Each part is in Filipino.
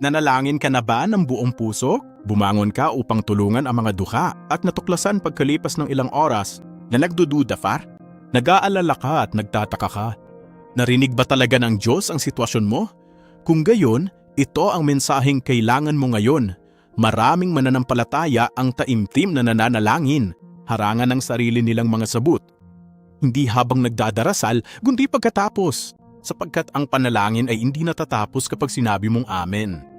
Nanalangin ka na ba ng buong puso? Bumangon ka upang tulungan ang mga dukha at natuklasan pagkalipas ng ilang oras na nagdududa pa? Nag-aalala ka at nagtataka ka. Narinig ba talaga ng Diyos ang sitwasyon mo? Kung gayon, ito ang mensaheng kailangan mo ngayon. Maraming mananampalataya ang taimtim na nananalangin, harangan ng sarili nilang mga sabot. Hindi habang nagdadarasal, kundi pagkatapos, sapagkat ang panalangin ay hindi natatapos kapag sinabi mong amen.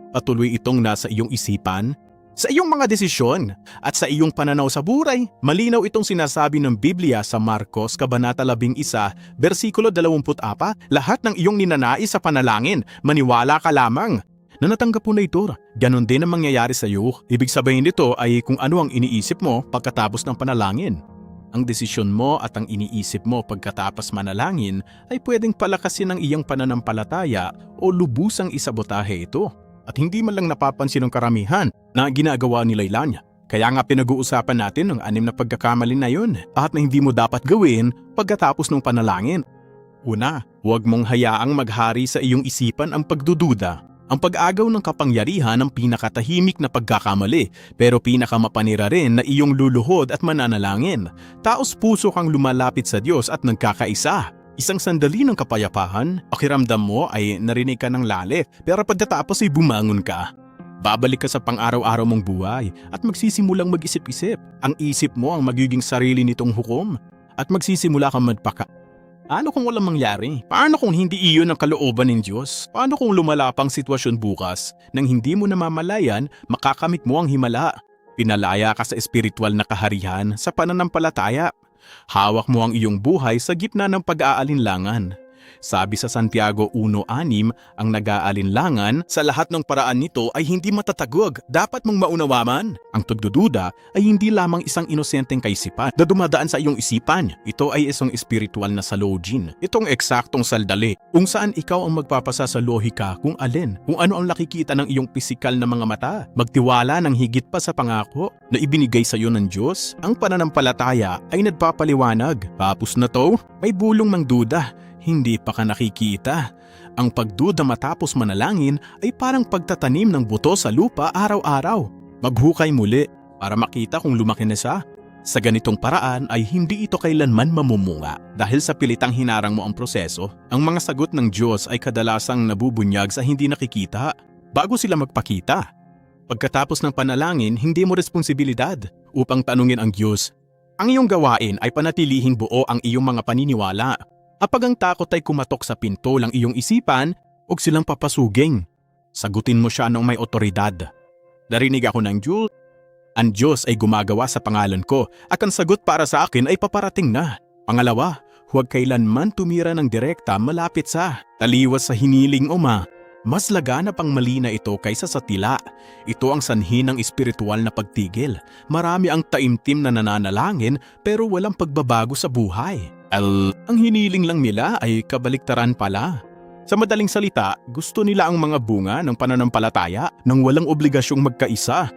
Patuloy itong nasa iyong isipan, sa iyong mga desisyon, at sa iyong pananaw sa buhay. Malinaw itong sinasabi ng Biblia sa Marcos, Kabanata 11, versikulo 24, lahat ng iyong ninanais sa panalangin, maniwala ka lamang na natanggap mo na ito. Ganon din ang mangyayari sa iyo. Ibig sabihin nito ay kung ano ang iniisip mo pagkatapos ng panalangin. Ang desisyon mo at ang iniisip mo pagkatapos manalangin ay pwedeng palakasin ng iyong pananampalataya o lubusang isabotahe ito. At hindi man lang napapansin ng karamihan na ginagawa ni Laylan. Kaya nga pinag-uusapan natin ang 6 na pagkakamali na yun at na hindi mo dapat gawin pagkatapos ng panalangin. Una, huwag mong hayaang maghari sa iyong isipan ang pagdududa. Ang pag-agaw ng kapangyarihan ang pinakatahimik na pagkakamali, pero pinakamapanira rin na iyong luluhod at mananalangin. Taos puso kang lumalapit sa Diyos at nagkakaisa. Isang sandali ng kapayapaan, pakiramdam mo ay narinig ka ng lalit, pero pagkatapos ay bumangon ka. Babalik ka sa pang-araw-araw mong buhay at magsisimulang mag-isip-isip. Ang isip mo ang magiging sarili nitong hukom at magsisimula kang magpaka. Paano kung walang mangyari? Paano kung hindi iyon ang kalooban ng Diyos? Paano kung lumala pang sitwasyon bukas nang hindi mo namamalayan makakamit mo ang himala? Pinalaya ka sa espiritual na kaharian sa pananampalataya. Hawak mo ang iyong buhay sa gitna ng pag-aalinlangan. Sabi sa Santiago 1:6, ang nag-aalinlangan sa lahat ng paraan nito ay hindi matatagog. Dapat mong maunawaman. Ang pagdududa ay hindi lamang isang inosenteng kaisipan na dumadaan sa iyong isipan. Ito ay isang espiritual na salogin. Itong eksaktong saldali kung saan ikaw ang magpapasa sa lohika kung ano ang nakikita ng iyong pisikal na mga mata. Magtiwala ng higit pa sa pangako na ibinigay sa iyo ng Diyos. Ang pananampalataya ay nagpapaliwanag. Tapos na to, may bulong mang duda. Hindi pa ka nakikita. Ang pagduda matapos manalangin ay parang pagtatanim ng buto sa lupa araw-araw. Maghukay muli para makita kung lumaki na siya. Sa ganitong paraan ay hindi ito kailanman mamumunga dahil sa pilitang hinarang mo ang proseso. Ang mga sagot ng Diyos ay kadalasang nabubunyag sa hindi nakikita bago sila magpakita. Pagkatapos ng panalangin, hindi mo responsibilidad upang tanungin ang Diyos. Ang iyong gawain ay panatilihing buo ang iyong mga paniniwala. Kapag ang takot ay kumatok sa pinto ng iyong isipan, huwag silang papasuging. Sagutin mo siya ng may otoridad. Narinig ako ng Diyos. Ang Diyos ay gumagawa sa pangalan ko at ang sagot para sa akin ay paparating na. Pangalawa, huwag kailanman tumira ng direkta malapit sa taliwas sa hiniling uma. Mas lagana pang mali na ito kaysa sa tila. Ito ang sanhi ng espiritual na pagtigil. Marami ang taimtim na nananalangin pero walang pagbabago sa buhay. Ang hiniling lang nila ay kabaliktaran pala. Sa madaling salita, gusto nila ang mga bunga ng pananampalataya nang walang obligasyong magkaisa.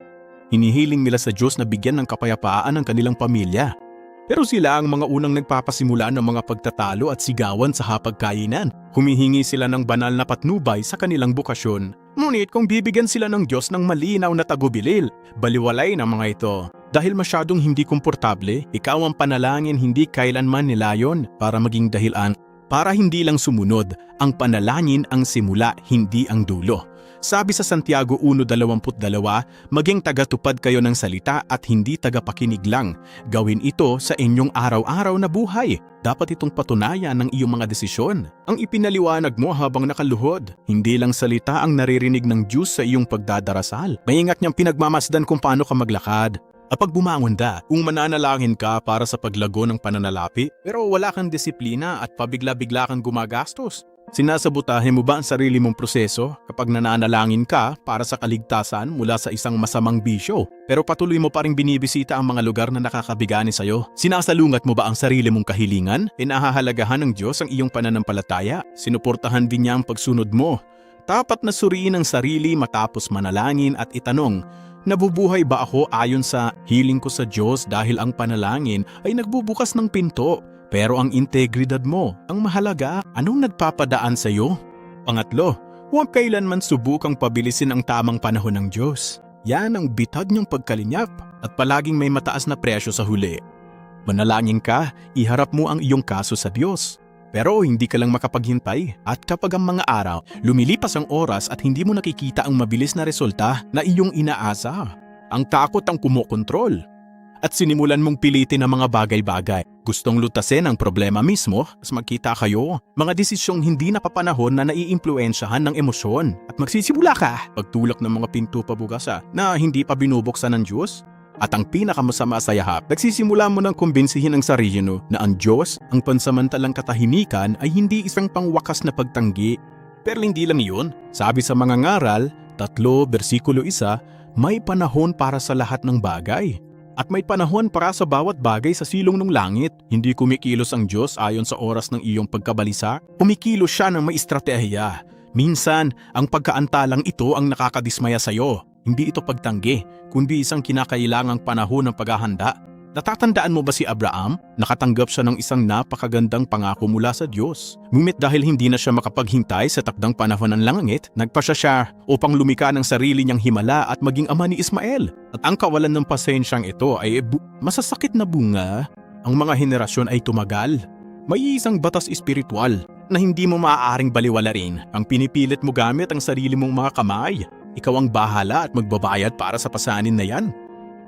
Hinihiling nila sa Diyos na bigyan ng kapayapaan ang kanilang pamilya. Pero sila ang mga unang nagpapasimula ng mga pagtatalo at sigawan sa hapagkainan. Humihingi sila ng banal na patnubay sa kanilang bukasyon. Ngunit kung bibigyan sila ng Diyos ng malinaw na tagubilil, baliwalay ng mga ito. Dahil masyadong hindi komportable, ikaw ang panalangin hindi kailanman nilayon para maging dahilan. Para hindi lang sumunod, ang panalangin ang simula, hindi ang dulo. Sabi sa Santiago 1:22, maging tagatupad kayo ng salita at hindi tagapakinig lang. Gawin ito sa inyong araw-araw na buhay. Dapat itong patunayan ng iyong mga desisyon. Ang ipinaliwanag mo habang nakaluhod. Hindi lang salita ang naririnig ng Diyos sa iyong pagdadarasal. Maingat niyang pinagmamasdan kung paano ka maglakad. Kapag bumangon ka, kung mananalangin ka para sa paglago ng pananalapi, pero wala kang disiplina at pabigla-bigla kang gumagastos. Sinasabotahe mo ba ang sarili mong proseso kapag nananalangin ka para sa kaligtasan mula sa isang masamang bisyo, pero patuloy mo pa ring binibisita ang mga lugar na nakakabigani sa'yo? Sinasalungat mo ba ang sarili mong kahilingan? Inahahalagahan ng Diyos ang iyong pananampalataya? Sinuportahan din niya ang pagsunod mo? Tapat na suriin ang sarili matapos manalangin at itanong, nabubuhay ba ako ayon sa hiling ko sa Diyos dahil ang panalangin ay nagbubukas ng pinto? Pero ang integridad mo, ang mahalaga, anong nagpapadaan sa iyo? Pangatlo, Huwag kailanman subukang pabilisin ang tamang panahon ng Diyos. Yan ang bitag niyang pagkalinyap at palaging may mataas na presyo sa huli. Manalangin ka, iharap mo ang iyong kaso sa Diyos. Pero hindi ka lang makapaghintay at kapag ang mga araw, lumilipas ang oras at hindi mo nakikita ang mabilis na resulta na iyong inaasa. Ang takot ang kumokontrol. At sinimulan mong pilitin ang mga bagay-bagay. Gustong lutasin ang problema mismo, mas magkita kayo. Mga desisyong hindi napapanahon na naiimpluwensyahan ng emosyon. At magsisimula ka pagtulak ng mga pinto pabugasa na hindi pa binubuksan ng Diyos. At ang pinakamasama sa yahap, nagsisimula mo ng kumbinsihin ang sarili mo na ang Diyos, ang pansamantalang katahimikan ay hindi isang pangwakas na pagtanggi. Pero hindi lang yun. Sabi sa mga ngaral, 3:1, may panahon para sa lahat ng bagay. At may panahon para sa bawat bagay sa silong ng langit. Hindi kumikilos ang Diyos ayon sa oras ng iyong pagkabalisa. Kumikilos siya ng may estratehiya. Minsan, ang pagkaantalang ito ang nakakadismaya sa iyo. Hindi ito pagtanggi, kundi isang kinakailangang panahon ng paghahanda. Natatandaan mo ba si Abraham? Nakatanggap siya ng isang napakagandang pangako mula sa Diyos. Ngunit dahil hindi na siya makapaghintay sa takdang panahon ng langit, nagpasya siya upang lumika ng sarili niyang himala at maging ama ni Ismael. At ang kawalan ng pasensyang ito ay masasakit na bunga. Ang mga henerasyon ay tumagal. May isang batas espiritual na hindi mo maaaring baliwalain. Ang pinipilit mo gamit ang sarili mong mga kamay. Ikaw ang bahala at magbabayad para sa pasanin na yan.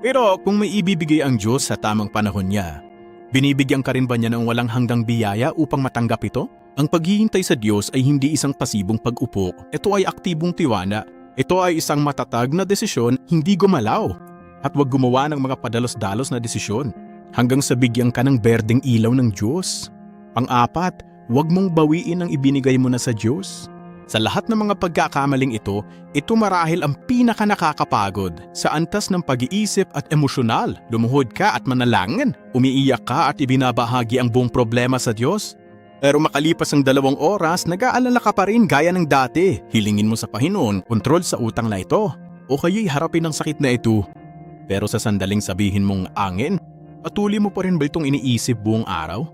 Pero kung may ibibigay ang Diyos sa tamang panahon niya, binibigyan ka rin ba niya ng walang hanggang biyaya upang matanggap ito? Ang paghihintay sa Diyos ay hindi isang pasibong pag-upo. Ito ay aktibong tiwala. Ito ay isang matatag na desisyon, hindi gumalaw. At huwag gumawa ng mga padalos-dalos na desisyon hanggang sa bigyan ka ng berdeng ilaw ng Diyos. Pang-apat, huwag mong bawiin ang ibinigay mo na sa Diyos. Sa lahat ng mga pagkakamaling ito marahil ang pinaka-nakakapagod. Sa antas ng pag-iisip at emosyonal, lumuhod ka at manalangin, umiiyak ka at ibinabahagi ang buong problema sa Diyos. Pero makalipas ang 2 oras, nag-aalala ka pa rin gaya ng dati. Hilingin mo sa Panginoon, kontrol sa utang na ito. O kaya'y harapin ang sakit na ito. Pero sa sandaling sabihin mong angin, patuloy mo pa rin ba itong iniisip buong araw?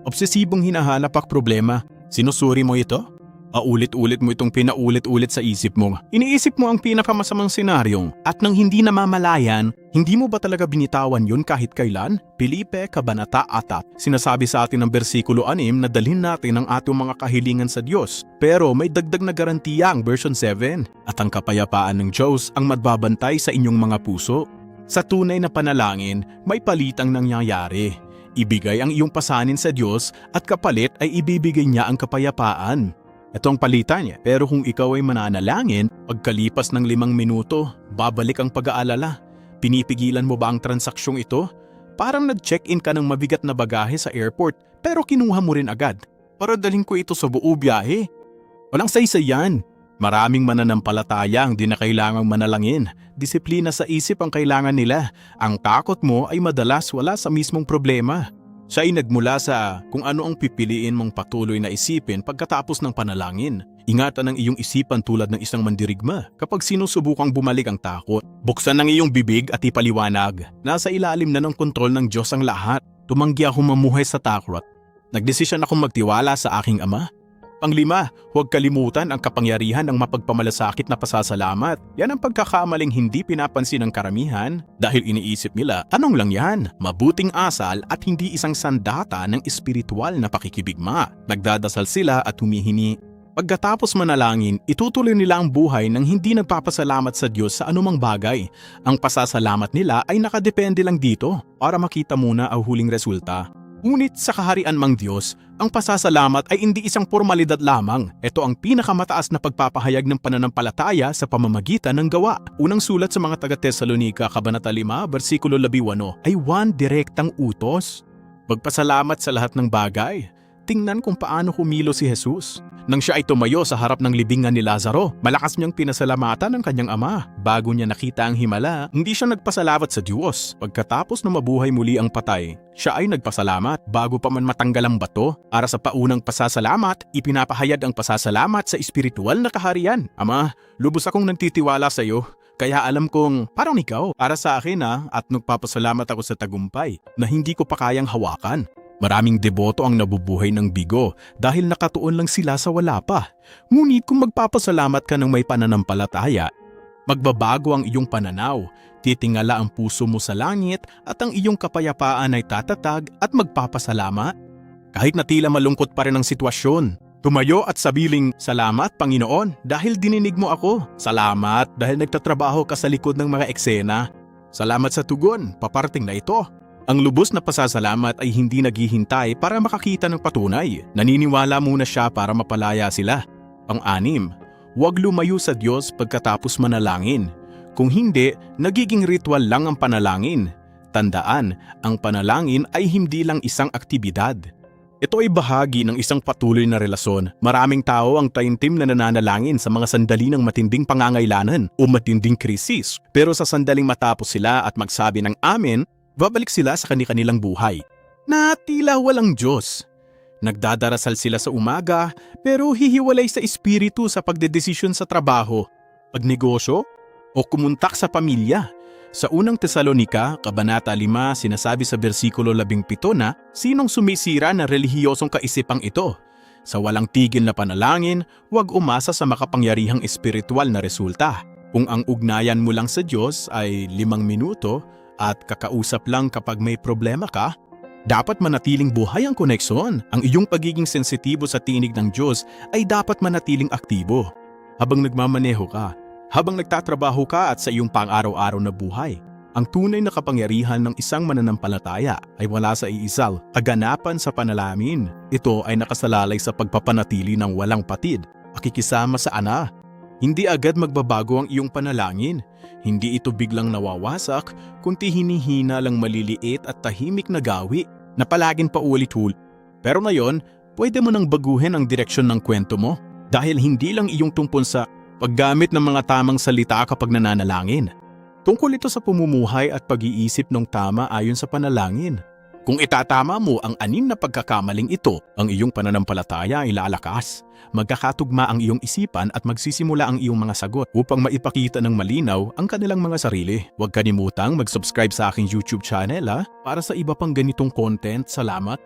Obsesibong hinahanap ang problema, sinusuri mo ito? Ulit-ulit mo itong pinaulit-ulit sa isip mo. Iniisip mo ang pinakamasamang senaryong at nang hindi namamalayan, hindi mo ba talaga binitawan yun kahit kailan? Filipe Kabanata 4. Sinasabi sa atin ng versikulo 6 na dalhin natin ang atong mga kahilingan sa Diyos. Pero may dagdag na garantiya ang version 7. At ang kapayapaan ng Diyos ang magbabantay sa inyong mga puso. Sa tunay na panalangin, may palitang nangyayari. Ibigay ang iyong pasanin sa Diyos at kapalit ay ibibigay niya ang kapayapaan. Ito ang palitan niya. Pero kung ikaw ay mananalangin, pagkalipas ng 5 minuto, babalik ang pag-aalala. Pinipigilan mo ba ang transaksyon ito? Parang nag-check-in ka ng mabigat na bagahe sa airport, pero kinuha mo rin agad. Para dalhin ko ito sa buo biyahe. Walang saysay yan. Maraming mananampalataya ang di na kailangang manalangin. Disiplina sa isip ang kailangan nila. Ang takot mo ay madalas wala sa mismong problema. Siya ay nagmula sa kung ano ang pipiliin mong patuloy na isipin pagkatapos ng panalangin. Ingatan ang iyong isipan tulad ng isang mandirigma kapag sinusubukang bumalik ang takot. Buksan ang iyong bibig at ipaliwanag. Nasa ilalim na ng kontrol ng Diyos ang lahat. Tumanggi ako mamuhay sa takot. Nagdesisyon akong magtiwala sa aking Ama. Pang-5, huwag kalimutan ang kapangyarihan ng mapagpamalasakit na pasasalamat. Yan ang pagkakamaling hindi pinapansin ng karamihan dahil iniisip nila, tanong lang yan, mabuting asal at hindi isang sandata ng espiritual na pakikibigma. Nagdadasal sila at humihingi. Pagkatapos manalangin, itutuloy nila ang buhay nang hindi nagpapasalamat sa Diyos sa anumang bagay. Ang pasasalamat nila ay nakadepende lang dito para makita muna ang huling resulta. Ngunit sa kaharian mang Diyos, ang pasasalamat ay hindi isang formalidad lamang. Ito ang pinakamataas na pagpapahayag ng pananampalataya sa pamamagitan ng gawa. Unang sulat sa mga taga-Tesalonica, Kabanata 5, versikulo 11 ay one direktang utos. Magpasalamat sa lahat ng bagay. Tingnan kung paano humilo si Jesus. Nang siya ay tumayo sa harap ng libingan ni Lazaro, malakas niyang pinasalamatan ang kanyang ama. Bago niya nakita ang himala, hindi siya nagpasalamat sa Diyos. Pagkatapos na mabuhay muli ang patay, siya ay nagpasalamat bago pa man matanggal ang bato. Para sa paunang pasasalamat, ipinapahayag ang pasasalamat sa espiritual na kaharian. Ama, lubos akong nagtitiwala sa iyo. Kaya alam kong parang ikaw para sa akin at nagpapasalamat ako sa tagumpay na hindi ko pa kayang hawakan. Maraming deboto ang nabubuhay ng bigo dahil nakatuon lang sila sa wala pa. Ngunit kung magpapasalamat ka ng may pananampalataya, magbabago ang iyong pananaw, titingala ang puso mo sa langit at ang iyong kapayapaan ay tatatag at magpapasalamat. Kahit na tila malungkot pa rin ang sitwasyon, tumayo at sabiling, "Salamat Panginoon dahil dininig mo ako. Salamat dahil nagtatrabaho ka sa likod ng mga eksena. Salamat sa tugon, paparating na ito." Ang lubos na pasasalamat ay hindi naghihintay para makakita ng patunay. Naniniwala muna siya para mapalaya sila. Pang-anim, huwag lumayo sa Diyos pagkatapos manalangin. Kung hindi, nagiging ritual lang ang panalangin. Tandaan, ang panalangin ay hindi lang isang aktibidad. Ito ay bahagi ng isang patuloy na relasyon. Maraming tao ang taimtim na nananalangin sa mga sandali ng matinding pangangailangan o matinding krisis. Pero sa sandaling matapos sila at magsabi ng amen, babalik sila sa kani-kanilang buhay na tila walang Diyos. Nagdadarasal sila sa umaga pero hihiwalay sa espiritu sa pagdedesisyon sa trabaho, pagnegosyo o kumuntak sa pamilya. Sa unang Tesalonika, Kabanata 5, sinasabi sa bersikulo 17 na sinong sumisira na relihiyosong kaisipang ito. Sa walang tigil na panalangin, huwag umasa sa makapangyarihang espiritual na resulta. Kung ang ugnayan mo lang sa Diyos ay 5 minuto, at kakausap lang kapag may problema ka, dapat manatiling buhay ang koneksyon. Ang iyong pagiging sensitibo sa tinig ng Diyos ay dapat manatiling aktibo. Habang nagmamaneho ka, habang nagtatrabaho ka at sa iyong pang-araw-araw na buhay, ang tunay na kapangyarihan ng isang mananampalataya ay wala sa iisal, kaganapan sa panalangin. Ito ay nakasalalay sa pagpapanatili ng walang patid, pakikisama sa Ana. Hindi agad magbabago ang iyong panalangin. Hindi ito biglang nawawasak, kundi hinihina lang maliliit at tahimik na gawi na palaging paulit-ulit. Pero ngayon, pwede mo nang baguhin ang direksyon ng kwento mo dahil hindi lang iyong tungkol sa paggamit ng mga tamang salita kapag nananalangin. Tungkol ito sa pumumuhay at pag-iisip ng tama ayon sa panalangin. Kung itatama mo ang 6 na pagkakamaling ito, ang iyong pananampalataya ay lalakas. Magkakatugma ang iyong isipan at magsisimula ang iyong mga sagot upang maipakita ng malinaw ang kanilang mga sarili. Huwag kalimutang mag-subscribe sa aking YouTube channel para sa iba pang ganitong content. Salamat!